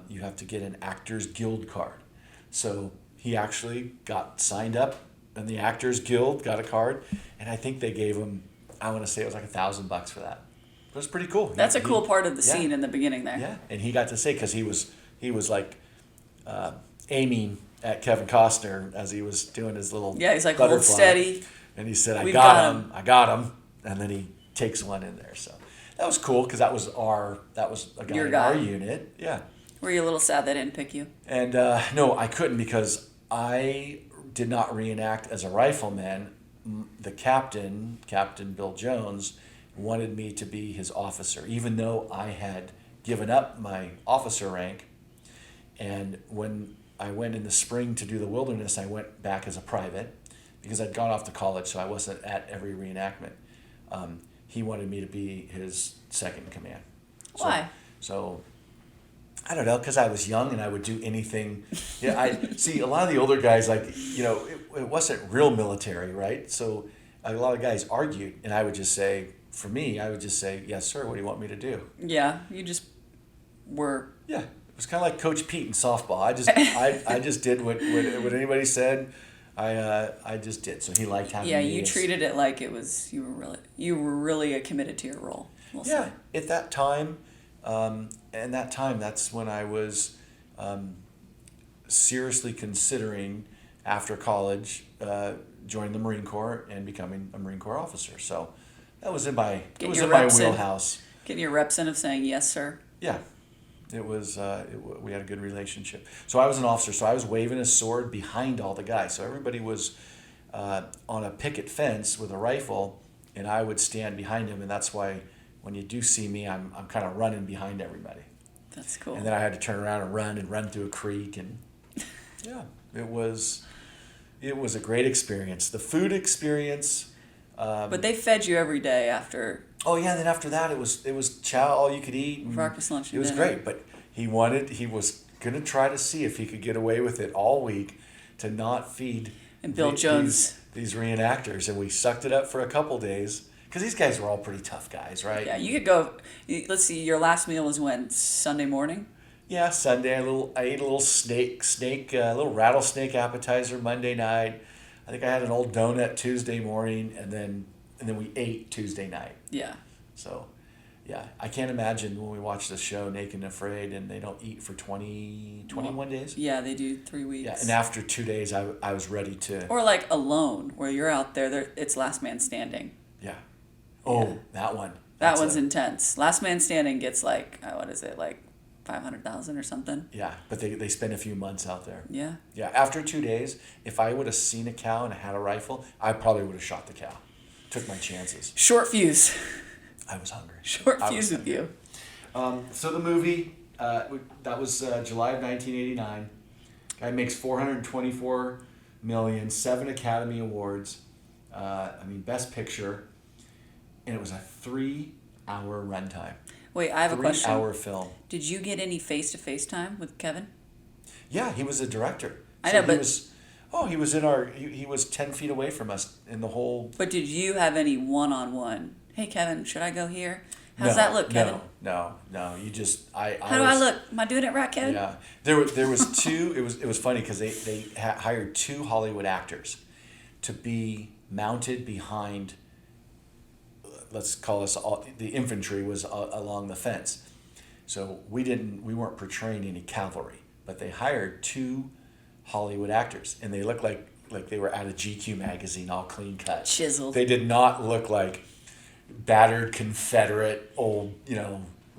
You have to get an Actors Guild card. So he actually got signed up in the Actors Guild, got a card, and I think they gave him, I want to say it was like $1,000 for that. It was pretty cool. That's a cool part of the scene in the beginning there. Yeah, and he got to say, because he was like aiming at Kevin Costner as he was doing his little He's like, butterfly. hold steady. And he said, I We've got got him, I got him. And then he takes one in there. So that was cool because that was a guy Your in guy. our unit. Yeah. Were you a little sad they didn't pick you? And no, I couldn't because I did not reenact as a rifleman. The captain, Captain Bill Jones, wanted me to be his officer, even though I had given up my officer rank. And when I went in the spring to do the wilderness, I went back as a private because I'd gone off to college, so I wasn't at every reenactment. He wanted me to be his second in command. Why? So I don't know, because I was young and I would do anything. Yeah, I see a lot of the older guys, like, it wasn't real military, right? So a lot of guys argued, and I would just say, for me, I would just say, yes, sir, what do you want me to do? Yeah, you just were. Yeah, it was kind of like Coach Pete in softball. I just did what anybody said. I just did. So he liked having me. Yeah, you treated it like it was you were really committed to your role. We'll say. At that time, that's when I was seriously considering after college joining the Marine Corps and becoming a Marine Corps officer. So that was in my wheelhouse. Getting your reps in of saying yes, sir. Yeah. It was, we had a good relationship. So I was an officer, so I was waving a sword behind all the guys. So everybody was on a picket fence with a rifle, and I would stand behind him, and that's why when you do see me, I'm kind of running behind everybody. That's cool. And then I had to turn around and run through a creek, and yeah, it was a great experience. The food experience. But they fed you every day after. Oh yeah, then after that it was chow, all you could eat. Breakfast, lunch, and it was dinner. great, but he was gonna try to see if he could get away with it all week to not feed And Bill Jones. these reenactors, and we sucked it up for a couple days because these guys were all pretty tough guys, right? Yeah, you could go. Let's see. Your last meal was when? Sunday morning. Yeah, Sunday I ate a little little rattlesnake appetizer Monday night. I think I had an old donut Tuesday morning, and then we ate Tuesday night. Yeah. So, yeah, I can't imagine when we watch the show Naked and Afraid and they don't eat for 21 days. Yeah, they do 3 weeks. Yeah, and after 2 days, I was ready to. Or like Alone, where you're out there, it's Last Man Standing. Yeah. Oh, Yeah. that one. That one's intense. Last Man Standing gets like, what is it, like 500,000 or something? Yeah, but they spend a few months out there. Yeah. Yeah, after 2 days, if I would have seen a cow and I had a rifle, I probably would have shot the cow. Took my chances. Short fuse. I was hungry. Short fuse with you. So the movie, that was July of 1989. Guy makes $424 million, 7 Academy Awards. Best Picture, and it was a 3-hour runtime. Wait, I have a question. 3-hour film. Did you get any face-to-face time with Kevin? Yeah, he was a director. I know, but he was he was 10 feet away from us in the whole. But did you have any one-on-one? Hey, Kevin, should I go here? How's that look, Kevin? No. You just How do I look? Am I doing it right, Kevin? Yeah, there was two. It was funny because they hired 2 Hollywood actors to be mounted behind. Let's call us all, the infantry was along the fence, so we weren't portraying any cavalry, but they hired 2 Hollywood actors, and they looked like like they were out of GQ magazine, all clean cut, Chiseled. They did not look like battered Confederate old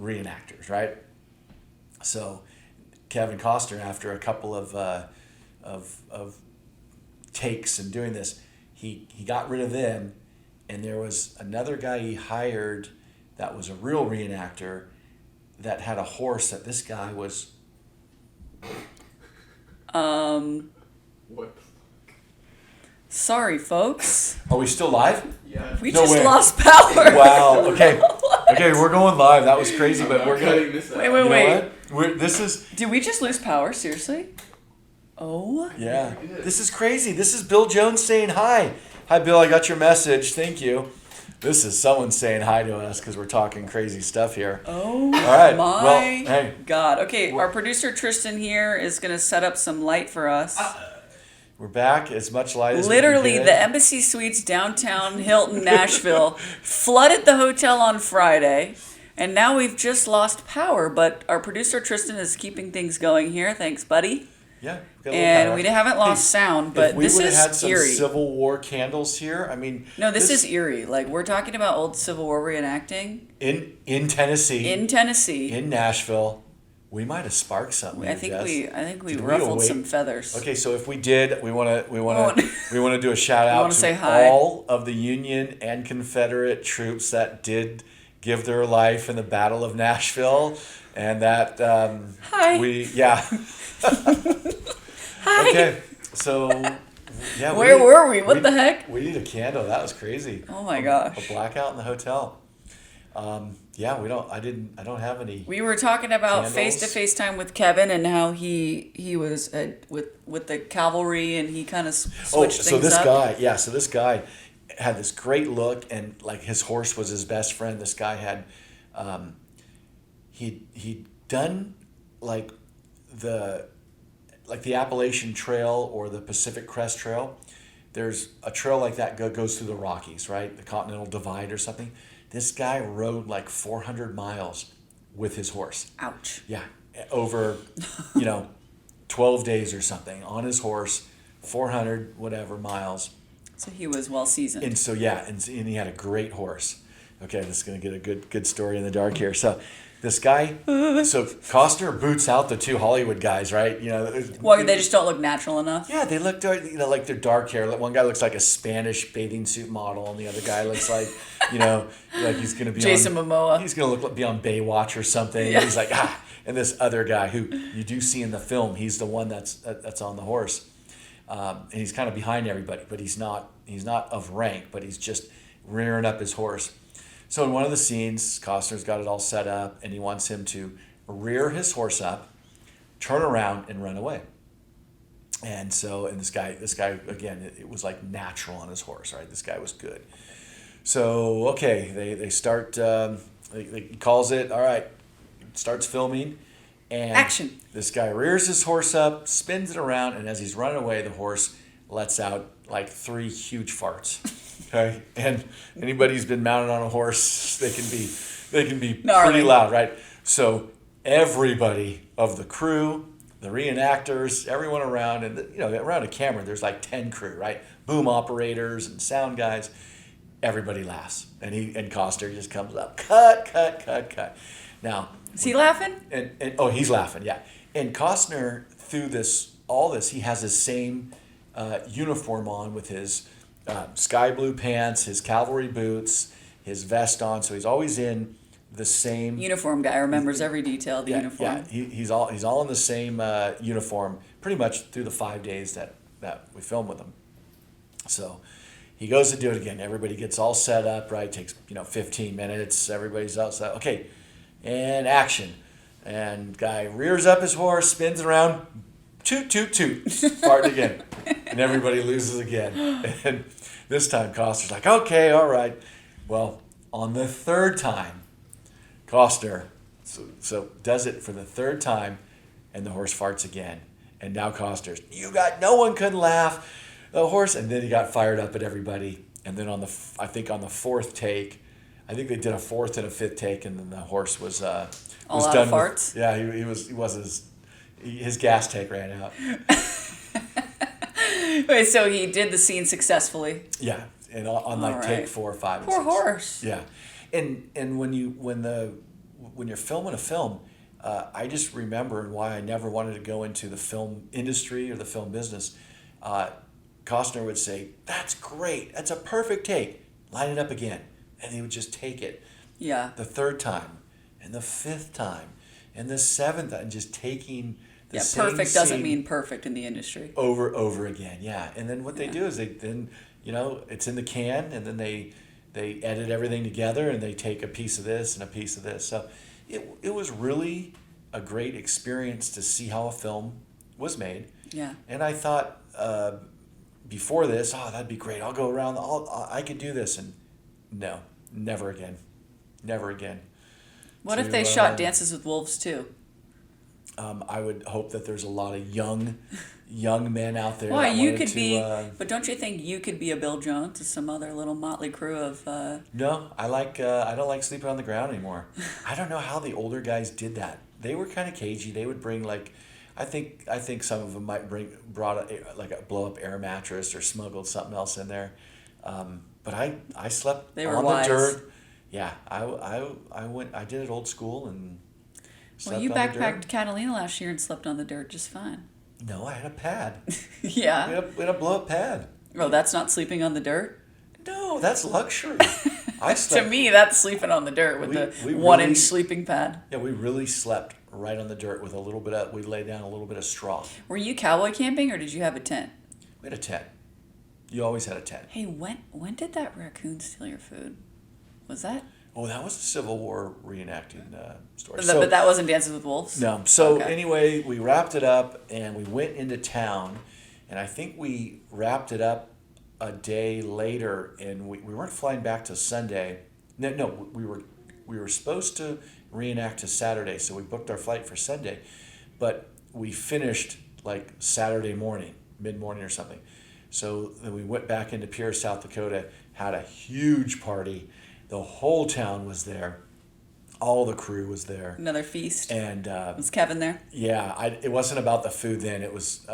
reenactors, right? So Kevin Costner, after a couple of takes and doing this, he got rid of them, and there was another guy he hired that was a real reenactor that had a horse that this guy was. What? Sorry, folks. Are we still live? Yeah. We No just way. lost power. Wow. Okay. Okay, we're going live. That was crazy, but we're cutting gonna. this out. Wait, You know wait. what? This is. Did we just lose power? Seriously? Oh. Yeah. We did. This is crazy. This is Bill Jones saying hi. Hi, Bill. I got your message. Thank you. This is someone saying hi to us because we're talking crazy stuff here. Oh right, my well, hey. God. Okay, our producer Tristan here is going to set up some light for us. We're back. As much light as Literally, we can the get. Embassy Suites downtown Hilton, Nashville, flooded the hotel on Friday, and now we've just lost power. But our producer Tristan is keeping things going here. Thanks, buddy. Yeah. Got a little And power. we haven't lost sound, but if we this would have is had some eerie. Civil War candles here, I mean. No, this is eerie. Like, we're talking about old Civil War reenacting in Tennessee. in Tennessee. In Nashville. We might have sparked something. I think Jess. we Did we ruffled awake? some feathers. Okay, so if we did, we want to wanna- do a shout out wanna to say hi. all of the Union and Confederate troops that did give their life in the Battle of Nashville, and that Hi. Hi. Okay, so yeah. Where were we? What the heck? We need a candle. That was crazy. Oh my gosh. A blackout in the hotel. Yeah, we don't. I don't have any. We were talking about Candles. face-to-face time with Kevin and how he was with the cavalry and he kind of switched so things this up. guy, so this guy had this great look, and like his horse was his best friend. This guy had, he'd done like the Appalachian Trail or the Pacific Crest Trail. There's a trail like that goes through the Rockies, right? The Continental Divide or something. This guy rode like 400 miles with his horse. Ouch. Yeah, over 12 days or something on his horse, 400 whatever miles. So he was well seasoned. And so and he had a great horse. Okay, this is gonna get a good story in the dark here. So this guy, so Costner boots out the two Hollywood guys, right? Well, they just don't look natural enough. Yeah, they look like they're dark hair. Like one guy looks like a Spanish bathing suit model, and the other guy looks like like he's gonna be Jason Momoa. He's gonna be on Baywatch or something. Yeah. He's like and this other guy who you do see in the film, he's the one that's on the horse, and he's kind of behind everybody, but he's not of rank, but he's just rearing up his horse. So in one of the scenes, Costner's got it all set up, and he wants him to rear his horse up, turn around, and run away. And this guy again, it was like natural on his horse, right? This guy was good. So okay, they start. He calls it. All right, starts filming, and Action. This guy rears his horse up, spins it around, and as he's running away, the horse lets out like 3 huge farts. Okay, and anybody who's been mounted on a horse, they can be Gnarly. pretty loud, right? So everybody of the crew, the reenactors, everyone around, and around a camera, there's like 10 crew, right? Boom operators and sound guys. Everybody laughs, and Costner just comes up, cut. Now, Is he laughing? and he's laughing, yeah. And Costner, through all this, he has his same uniform on with his sky blue pants, his cavalry boots, his vest on. So he's always in the same Uniform guy remembers every detail of the uniform. Yeah, he's all in the same uniform pretty much through the 5 days that we filmed with him. So he goes to do it again. Everybody gets all set up, right? Takes 15 minutes. Everybody's all set. Okay, and action. And guy rears up his horse, spins around, toot, toot, toot, fart again. And everybody loses again. And this time Costner's like, okay, all right. Well, on the third time, Costner so does it for the third time, and the horse farts again. And now Costner's, no one could laugh. The horse, and then he got fired up at everybody. And then on the fourth take, I think they did a fourth and a fifth take, and then the horse was All was out done of farts? His gas tank ran out. Wait, so he did the scene successfully. Yeah, and on like All take right. 4 or 5 and Poor 6. horse. Yeah, and when you're filming a film, I just remember, and why I never wanted to go into the film industry or the film business. Costner would say, "That's great. That's a perfect take. Line it up again," and he would just take it Yeah. the third time, and the fifth time, and the seventh time, and just taking the Yeah, same perfect doesn't scene mean perfect in the industry. over again. Yeah, and then what they Yeah. do is it's in the can, and then they edit everything together, and they take a piece of this and a piece of this. So it was really a great experience to see how a film was made. Yeah. And I thought before this, oh, that'd be great. I'll go around. I could do this, and no, never again, never again. What if To, they shot Dances with Wolves too? I would hope that there's a lot of young men out there. Why, that you wanted could to, be, but don't you think you could be a Bill Jones to some other little motley crew of, No, I don't like sleeping on the ground anymore. I don't know how the older guys did that. They were kind of cagey. They would bring I think some of them might brought a blow up air mattress or smuggled something else in there. But I slept They were on wise. the dirt. Yeah, I did it old school and well, slept you on the dirt. backpacked Catalina last year and slept on the dirt just fine. No, I had a pad. Yeah. We had a blow up pad. Oh, that's not sleeping on the dirt? No, that's luxury. I To slept. me, that's sleeping on the dirt with We the really- 1-inch sleeping pad. Yeah, we really slept right on the dirt with a little bit of. We laid down a little bit of straw. Were you cowboy camping or did you have a tent? We had a tent. You always had a tent. Hey, when did that raccoon steal your food? Was that? Oh, that was a Civil War reenacting story. But that wasn't Dances with Wolves? No. So Okay. anyway, we wrapped it up and we went into town, and I think we wrapped it up a day later, and we weren't flying back till Sunday. No, we were supposed to reenact to Saturday, so we booked our flight for Sunday, but we finished like Saturday morning, mid-morning or something. So then we went back into Pierre, South Dakota, had a huge party. The whole town was there. All the crew was there. Another feast? And Was Kevin there? yeah, it wasn't about the food then. It was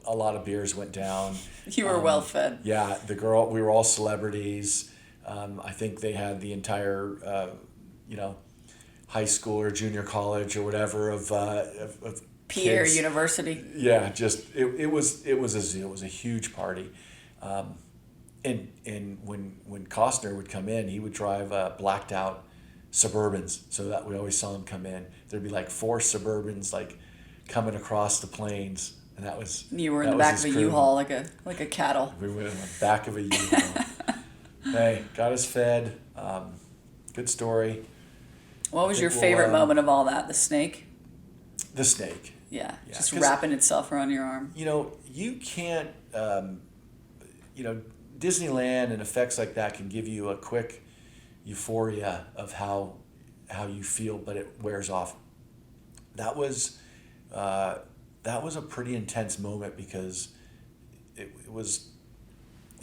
a lot of beers went down. You were well fed. Yeah, we were all celebrities. I think they had the entire, high school or junior college or whatever of Pierre kids. University. Yeah, just it was a huge party. And when Costner would come in, he would drive blacked out Suburbans, so that we always saw him come in. There'd be like 4 Suburbans like coming across the plains, and that was You were in that the was back his of a crew. U-Haul like a cattle. We went in the back of a U-Haul. Hey, got us fed. Good story. What was think your we'll, favorite moment of all that? The snake? The snake. Yeah, Yeah, just 'cause- wrapping itself around your arm. You can't. Disneyland and effects like that can give you a quick euphoria of how you feel, but it wears off. That was a pretty intense moment because it was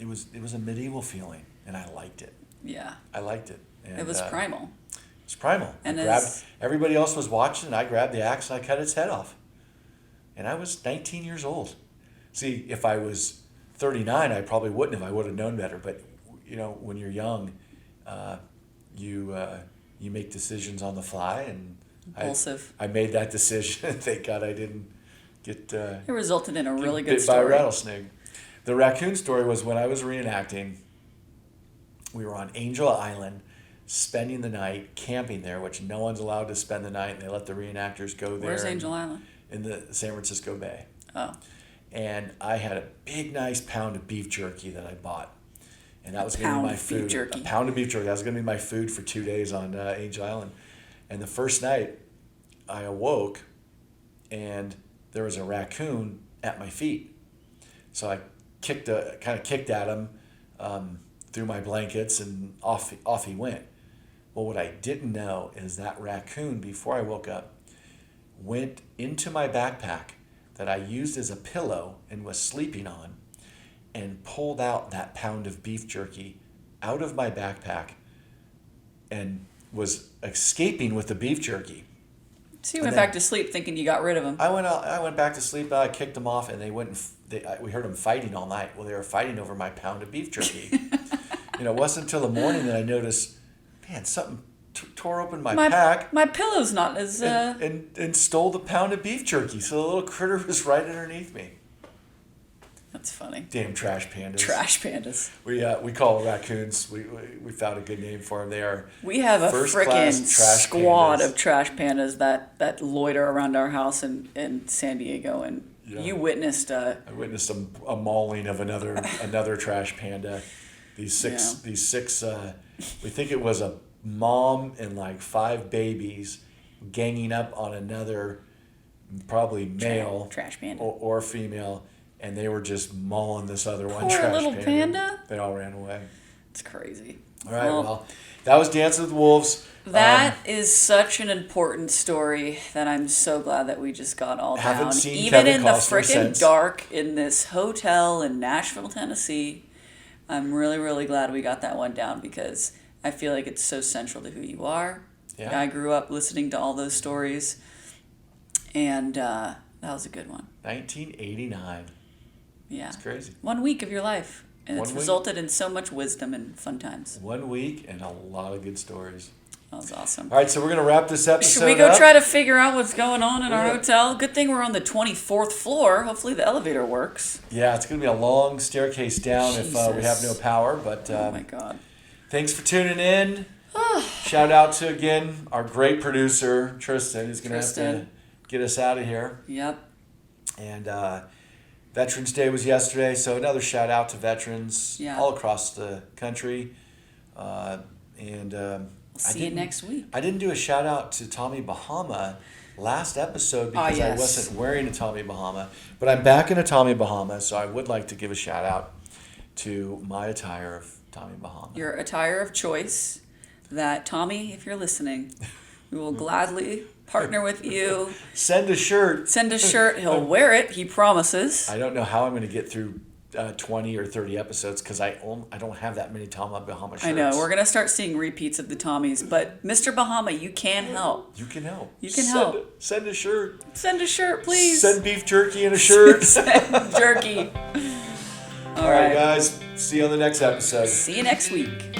a medieval feeling, and I liked it. Yeah, I liked it. And, it was primal. It's primal. And Everybody else was watching, and I grabbed the axe and I cut its head off. And I was 19 years old. See, if I was 39, I probably wouldn't have. I would have known better. But when you're young, you make decisions on the fly, and Impulsive. I made that decision. Thank God I didn't get It resulted in a really good bit by a story. rattlesnake. The raccoon story was when I was reenacting. We were on Angel Island, spending the night camping there, which no one's allowed to spend the night, and they let the reenactors go there. Where's Angel Island? In the San Francisco Bay. Oh, And I had a big, nice pound of beef jerky that I bought. And that was going to pound be my of beef food. jerky. A pound of beef jerky. That was going to be my food for 2 days on Angel Island. And the first night, I awoke, and there was a raccoon at my feet. So I kind of kicked at him through my blankets, and off he went. Well, what I didn't know is that raccoon, before I woke up, went into my backpack that I used as a pillow and was sleeping on, and pulled out that pound of beef jerky out of my backpack and was escaping with the beef jerky. so you And went then- back to sleep thinking you got rid of him. I went back to sleep. I kicked them off, and they went we heard them fighting all night. Well, they were fighting over my pound of beef jerky. It wasn't until the morning that I noticed, man, something tore open my pack. My pillow's not as... And stole the pound of beef jerky. So the little critter was right underneath me. That's funny. Damn trash pandas. Trash pandas. We call raccoons. We found a good name for them. They are We have a freaking squad pandas. of trash pandas that loiter around our house in San Diego, and you witnessed. I witnessed a mauling of another trash panda. These six. We think it was a mom and like 5 babies ganging up on another, probably male trash panda or female. And they were just mauling this other one. Poor trash little panda. They all ran away. It's crazy. All right, well, that was Dancing with Wolves. That is such an important story that I'm so glad that we just got all down. Seen Even Kevin in the Costner freaking since. dark in this hotel in Nashville, Tennessee, I'm really, really glad we got that one down because I feel like it's so central to who you are. Yeah. I grew up listening to all those stories, and that was a good one. 1989. Yeah. It's crazy. 1 1 week of your life. And it's 1 week? resulted in so much wisdom and fun times. 1 week and a lot of good stories. That was awesome. All right, so we're going to wrap this episode Should we go up. try to figure out what's going on in our Yeah. hotel? Good thing we're on the 24th floor. Hopefully the elevator works. Yeah, it's going to be a long staircase down if we have no power. But Oh my God. thanks for tuning in. Shout out to, again, our great producer, Tristan, who's going to have to get us out of here. Yep. And Veterans Day was yesterday, so another shout out to veterans all across the country. See you next week. I didn't do a shout out to Tommy Bahama last episode because I wasn't wearing a Tommy Bahama, but I'm back in a Tommy Bahama, so I would like to give a shout out to my attire of Tommy Bahama. Your attire of choice that, Tommy, if you're listening, we will gladly partner with you. Send a shirt. Send a shirt. He'll wear it. He promises. I don't know how I'm going to get through 20 or 30 episodes because I don't have that many Tommy Bahama shirts. I know. We're going to start seeing repeats of the Tommies. But, Mr. Bahama, you can help. You can help. You can help. Send a shirt. Send a shirt, please. Send beef jerky and a shirt. Send jerky. All right, guys. See you on the next episode. See you next week.